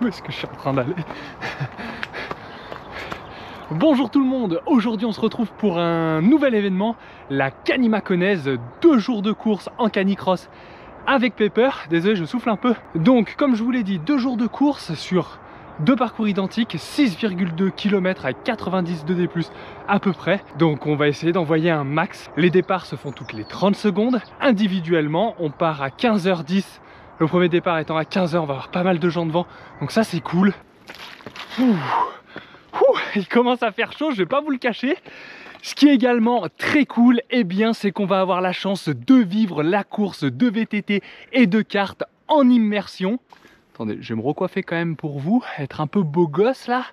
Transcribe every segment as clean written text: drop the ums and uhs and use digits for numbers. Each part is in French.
Où est-ce que je suis en train d'aller? Bonjour tout le monde, aujourd'hui on se retrouve pour un nouvel événement, la Canimaconnaise, 2 jours de course en canicross avec Pepper. Désolé, je souffle un peu. Donc comme je vous l'ai dit, 2 jours de course sur 2 parcours identiques, 6,2 km avec 90 de D+, à peu près. Donc on va essayer d'envoyer un max. Les départs se font toutes les 30 secondes. Individuellement, on part à 15h10. Le premier départ étant à 15h, on va avoir pas mal de gens devant. Donc ça c'est cool. Il commence à faire chaud, je vais pas vous le cacher. Ce qui est également très cool, eh bien, c'est qu'on va avoir la chance de vivre la course de VTT et de kart en immersion. Attendez, je vais me recoiffer quand même pour vous, être un peu beau gosse là.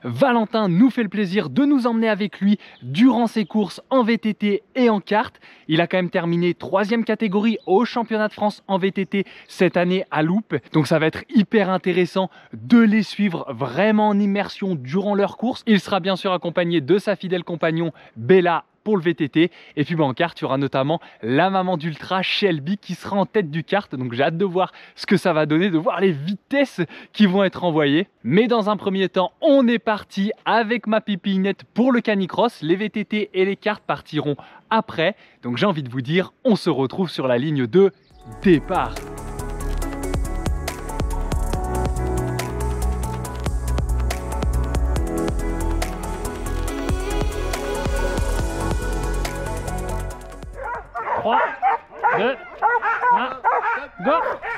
Valentin nous fait le plaisir de nous emmener avec lui durant ses courses en VTT et en kart. Il a quand même terminé 3e catégorie au championnat de France en VTT cette année à Loupes. Donc ça va être hyper intéressant de les suivre vraiment en immersion durant leurs courses. Il sera bien sûr accompagné de sa fidèle compagnon Bella pour le VTT. Et puis en kart, il y aura notamment la maman d'Ultra, Shelby, qui sera en tête du kart. Donc j'ai hâte de voir ce que ça va donner, de voir les vitesses qui vont être envoyées. Mais dans un premier temps, on est parti avec ma pipinette pour le canicross. Les VTT et les karts partiront après. Donc j'ai envie de vous dire, on se retrouve sur la ligne de départ.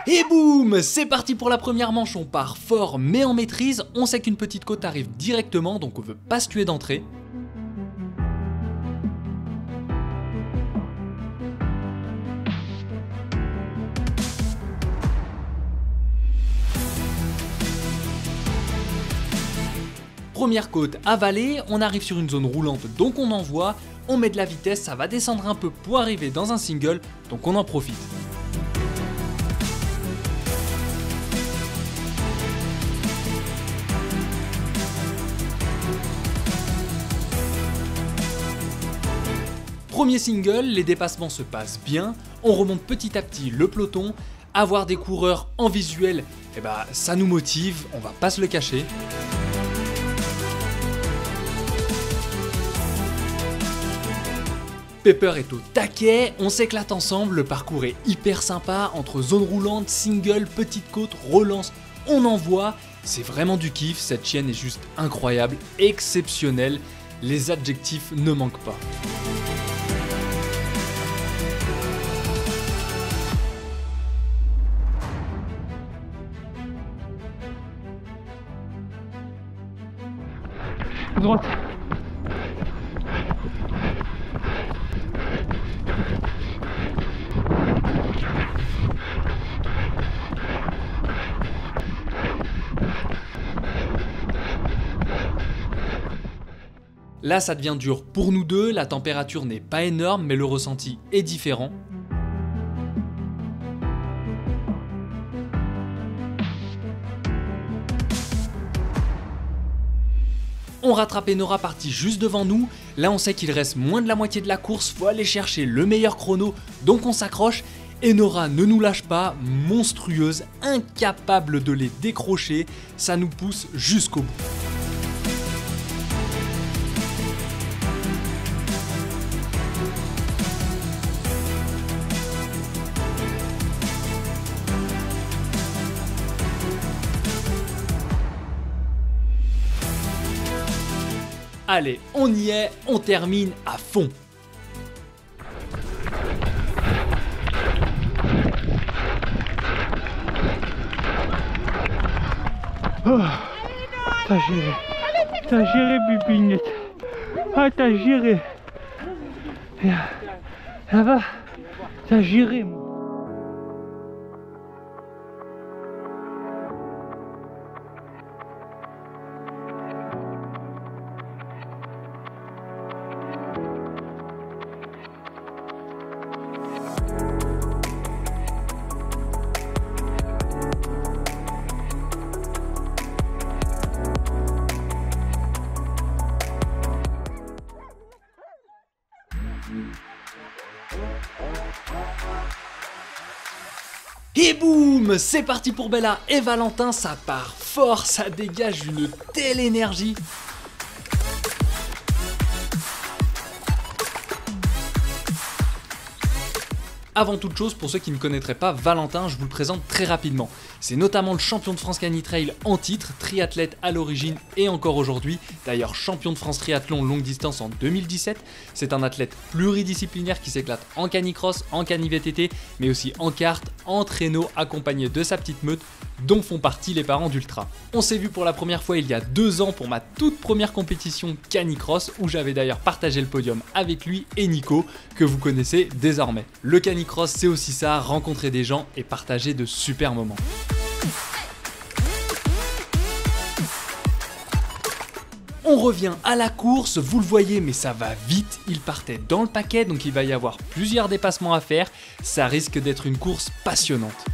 Et boum, c'est parti pour la première manche. On part fort mais en maîtrise. On sait qu'une petite côte arrive directement, donc on veut pas se tuer d'entrée. Première côte avalée, on arrive sur une zone roulante, donc on envoie, on met de la vitesse, ça va descendre un peu pour arriver dans un single, donc on en profite. Premier single, les dépassements se passent bien, on remonte petit à petit le peloton, avoir des coureurs en visuel, eh ben, ça nous motive, on va pas se le cacher. Pepper est au taquet, on s'éclate ensemble, le parcours est hyper sympa, entre zone roulante, single, petite côte, relance, on envoie, c'est vraiment du kiff, cette chienne est juste incroyable, exceptionnelle, les adjectifs ne manquent pas. Droite. Là ça devient dur pour nous deux, la température n'est pas énorme mais le ressenti est différent. On rattrape Enora partie juste devant nous, là on sait qu'il reste moins de la moitié de la course, faut aller chercher le meilleur chrono, donc on s'accroche. Enora ne nous lâche pas, monstrueuse, incapable de les décrocher, ça nous pousse jusqu'au bout. Allez, on y est, on termine à fond. Oh, t'as géré pipinette. Ah, t'as géré. Ça va, t'as géré. Et boum, c'est parti pour Bella et Valentin, ça part fort, ça dégage une telle énergie. Avant toute chose, pour ceux qui ne connaîtraient pas Valentin, je vous le présente très rapidement. C'est notamment le champion de France Canitrail en titre, triathlète à l'origine et encore aujourd'hui. D'ailleurs champion de France triathlon longue distance en 2017. C'est un athlète pluridisciplinaire qui s'éclate en canicross, en cani-VTT, mais aussi en kart, en traîneau, accompagné de sa petite meute, dont font partie les parents d'Ultra. On s'est vu pour la première fois il y a 2 ans pour ma toute première compétition canicross, où j'avais d'ailleurs partagé le podium avec lui et Nico, que vous connaissez désormais. Le canicross, c'est aussi ça, rencontrer des gens et partager de super moments. On revient à la course, vous le voyez mais ça va vite, il partait dans le paquet donc il va y avoir plusieurs dépassements à faire, ça risque d'être une course passionnante.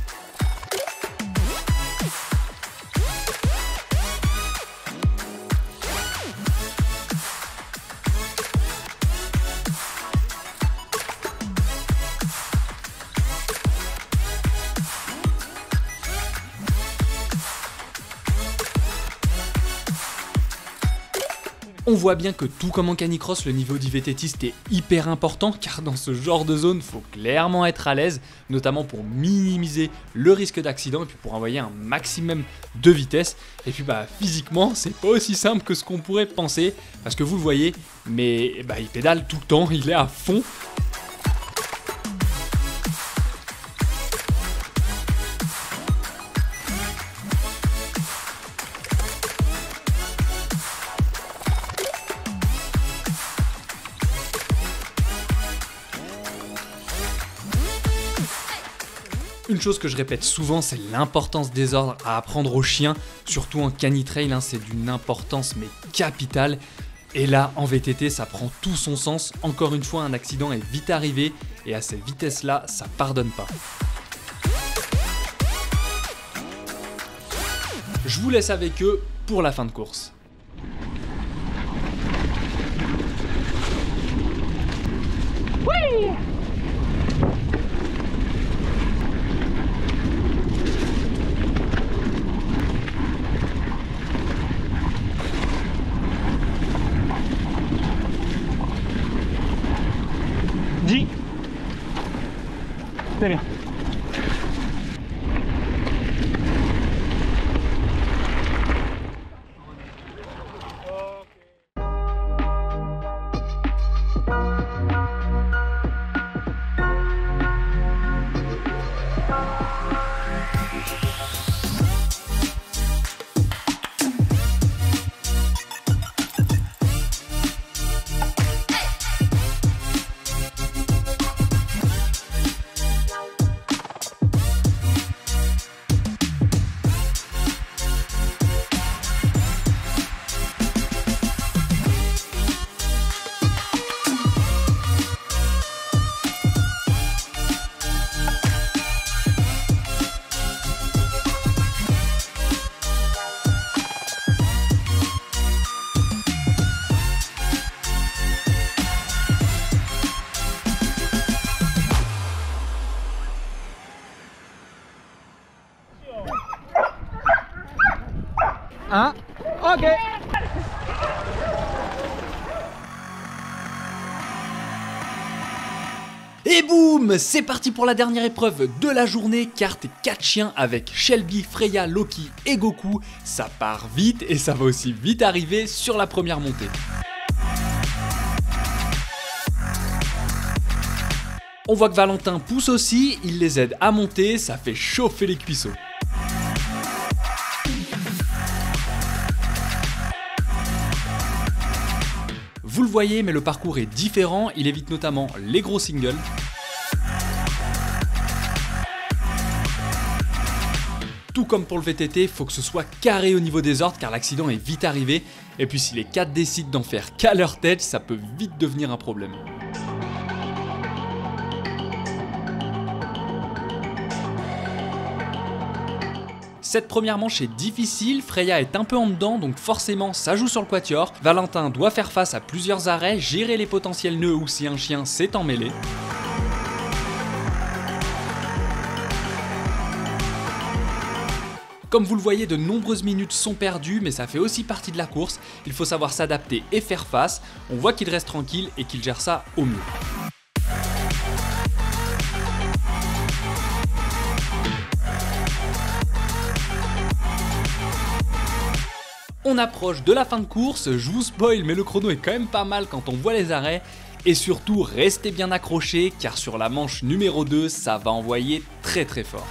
On voit bien que tout comme en canicross, le niveau du VTTiste est hyper important car dans ce genre de zone, faut clairement être à l'aise, notamment pour minimiser le risque d'accident et puis pour envoyer un maximum de vitesse. Et puis physiquement, c'est pas aussi simple que ce qu'on pourrait penser parce que vous le voyez, mais il pédale tout le temps, il est à fond. Une chose que je répète souvent, c'est l'importance des ordres à apprendre aux chiens, surtout en canitrail, c'est d'une importance mais capitale. Et là, en VTT, ça prend tout son sens. Encore une fois, un accident est vite arrivé et à cette vitesse-là, ça pardonne pas. Je vous laisse avec eux pour la fin de course. Oui! Dis. C'est bien. Ok. Et boum, c'est parti pour la dernière épreuve de la journée, carte 4 chiens avec Shelby, Freya, Loki et Goku. Ça part vite et ça va aussi vite arriver sur la première montée. On voit que Valentin pousse aussi, il les aide à monter, ça fait chauffer les cuisseaux. Vous le voyez, mais le parcours est différent, il évite notamment les gros singles. Tout comme pour le VTT, il faut que ce soit carré au niveau des ordres car l'accident est vite arrivé. Et puis si les 4 décident d'en faire qu'à leur tête, ça peut vite devenir un problème. Cette première manche est difficile, Freya est un peu en dedans donc forcément ça joue sur le quatuor. Valentin doit faire face à plusieurs arrêts, gérer les potentiels nœuds ou si un chien s'est emmêlé. Comme vous le voyez, de nombreuses minutes sont perdues, mais ça fait aussi partie de la course. Il faut savoir s'adapter et faire face. On voit qu'il reste tranquille et qu'il gère ça au mieux. On approche de la fin de course, je vous spoil mais le chrono est quand même pas mal quand on voit les arrêts. Et surtout restez bien accrochés car sur la manche numéro 2 ça va envoyer très fort.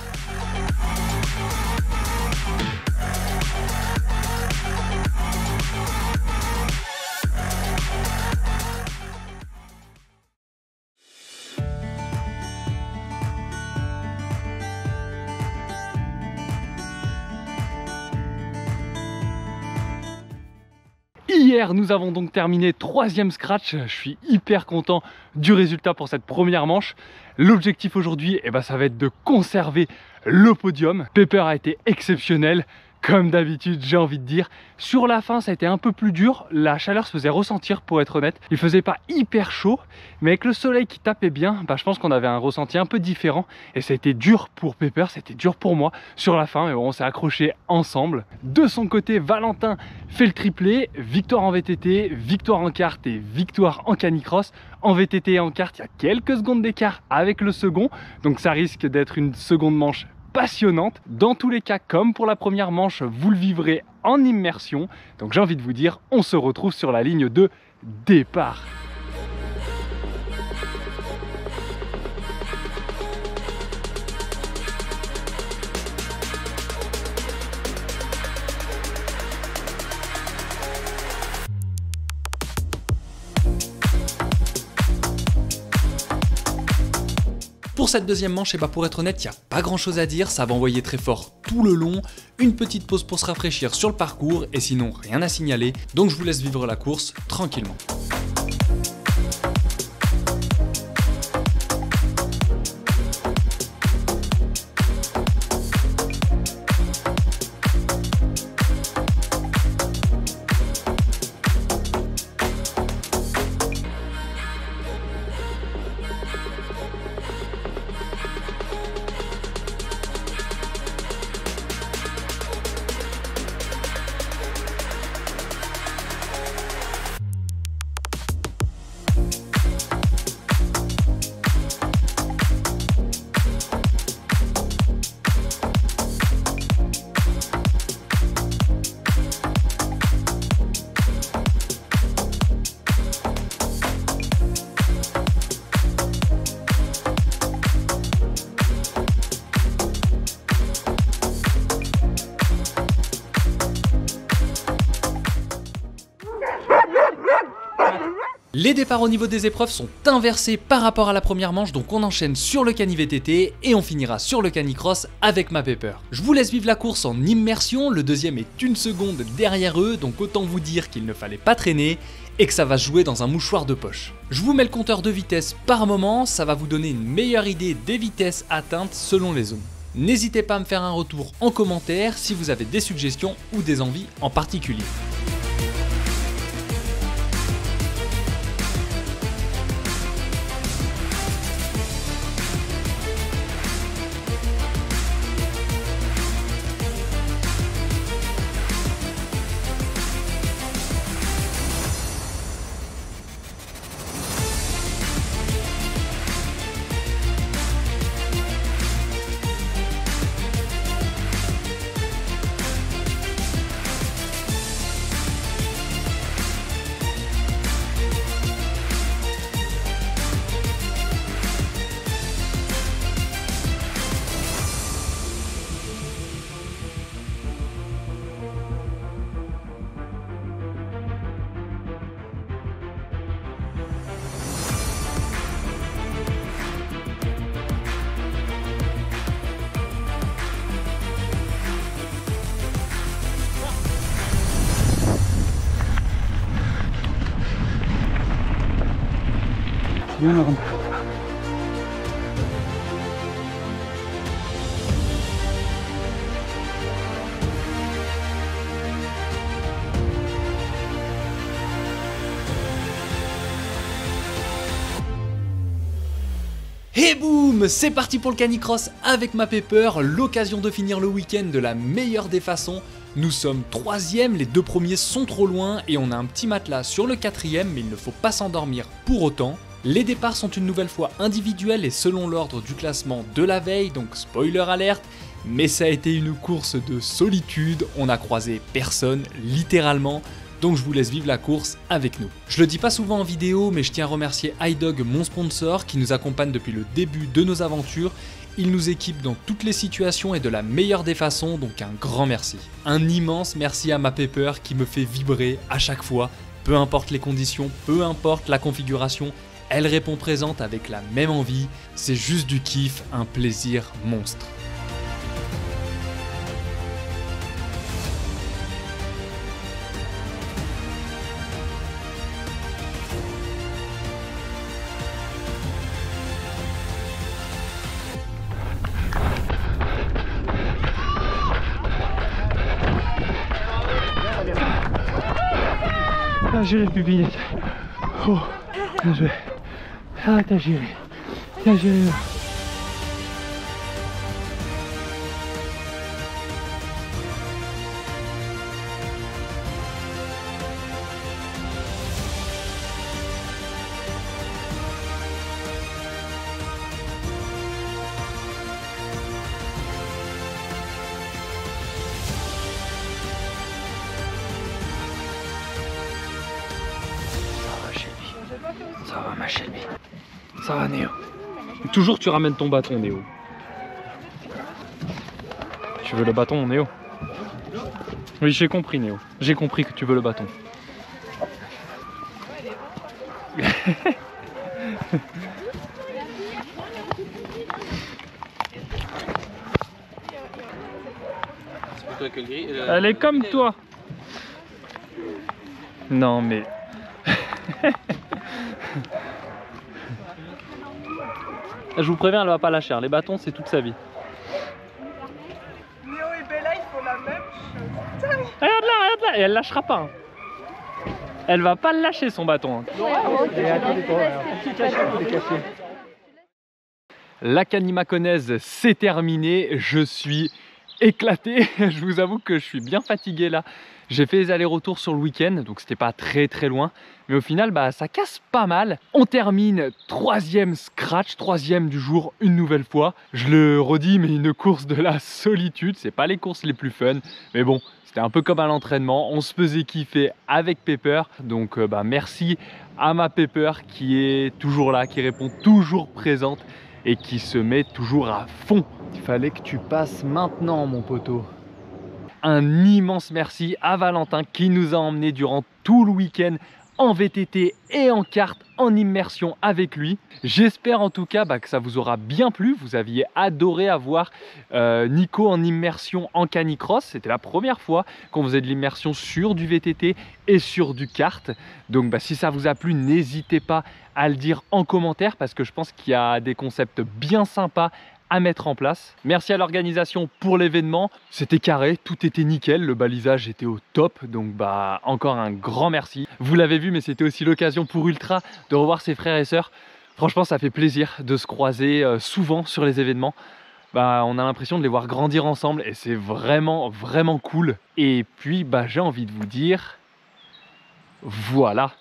Hier, nous avons donc terminé 3e scratch. Je suis hyper content du résultat pour cette première manche. L'objectif aujourd'hui, ça va être de conserver le podium. Pepper a été exceptionnel. Comme d'habitude, j'ai envie de dire. Sur la fin, ça a été un peu plus dur. La chaleur se faisait ressentir, pour être honnête. Il faisait pas hyper chaud, mais avec le soleil qui tapait bien, je pense qu'on avait un ressenti un peu différent. Et ça a été dur pour Pepper, c'était dur pour moi sur la fin. Mais bon, on s'est accrochés ensemble. De son côté, Valentin fait le triplé. Victoire en VTT, victoire en kart et victoire en canicross. En VTT et en kart, il y a quelques secondes d'écart avec le second. Donc ça risque d'être une seconde manche passionnante. Dans tous les cas, comme pour la première manche, vous le vivrez en immersion. Donc j'ai envie de vous dire, on se retrouve sur la ligne de départ. Pour cette deuxième manche, pour être honnête, il n'y a pas grand chose à dire, ça va envoyer très fort tout le long, une petite pause pour se rafraîchir sur le parcours et sinon rien à signaler, donc je vous laisse vivre la course tranquillement. Les départs au niveau des épreuves sont inversés par rapport à la première manche, donc on enchaîne sur le cani VTT et on finira sur le canicross avec ma Pepper. Je vous laisse vivre la course en immersion, le deuxième est une seconde derrière eux, donc autant vous dire qu'il ne fallait pas traîner et que ça va se jouer dans un mouchoir de poche. Je vous mets le compteur de vitesse par moment, ça va vous donner une meilleure idée des vitesses atteintes selon les zones. N'hésitez pas à me faire un retour en commentaire si vous avez des suggestions ou des envies en particulier. Jüngeren. Et boum, c'est parti pour le canicross avec ma Pepper, l'occasion de finir le week-end de la meilleure des façons. Nous sommes 3e, les 2 premiers sont trop loin et on a un petit matelas sur le 4e, mais il ne faut pas s'endormir pour autant. Les départs sont une nouvelle fois individuels et selon l'ordre du classement de la veille, donc spoiler alerte, mais ça a été une course de solitude, on n'a croisé personne, littéralement. Donc je vous laisse vivre la course avec nous. Je le dis pas souvent en vidéo, mais je tiens à remercier iDog, mon sponsor, qui nous accompagne depuis le début de nos aventures. Il nous équipe dans toutes les situations et de la meilleure des façons, donc un grand merci. Un immense merci à ma Pepper qui me fait vibrer à chaque fois, peu importe les conditions, peu importe la configuration, elle répond présente avec la même envie, c'est juste du kiff, un plaisir monstre. T'as géré, pupillette. Oh, bien joué. Ah, t'as géré. T'as géré. Ça va ma chérie. Ça va Néo. Toujours tu ramènes ton bâton Néo. Tu veux le bâton Néo? Oui j'ai compris Néo. J'ai compris que tu veux le bâton. Elle est comme toi. Non mais... Je vous préviens, elle va pas lâcher. Les bâtons, c'est toute sa vie. Néo et Bella, ils font la même chose. Regarde là, et elle lâchera pas. Hein. Elle va pas le lâcher son bâton. Hein. La Canimaconnaise, c'est terminé. Je suis éclaté. Je vous avoue que je suis bien fatigué là. J'ai fait les allers-retours sur le week-end, donc c'était pas très loin. Mais au final, ça casse pas mal. On termine 3e scratch, 3e du jour une nouvelle fois. Je le redis, mais une course de la solitude. C'est pas les courses les plus fun. Mais bon, c'était un peu comme à l'entraînement. On se faisait kiffer avec Pepper. Donc merci à ma Pepper qui est toujours là, qui répond toujours présente et qui se met toujours à fond. Il fallait que tu passes maintenant, mon poteau. Un immense merci à Valentin qui nous a emmenés durant tout le week-end en VTT et en kart, en immersion avec lui. J'espère en tout cas que ça vous aura bien plu. Vous aviez adoré avoir Nico en immersion en canicross. C'était la première fois qu'on faisait de l'immersion sur du VTT et sur du kart. Donc si ça vous a plu, n'hésitez pas à le dire en commentaire parce que je pense qu'il y a des concepts bien sympas à mettre en place. Merci à l'organisation pour l'événement, c'était carré, tout était nickel, le balisage était au top, donc encore un grand merci. Vous l'avez vu, mais c'était aussi l'occasion pour Ultra de revoir ses frères et sœurs. Franchement, ça fait plaisir de se croiser souvent sur les événements. On a l'impression de les voir grandir ensemble et c'est vraiment cool. Et puis j'ai envie de vous dire, voilà.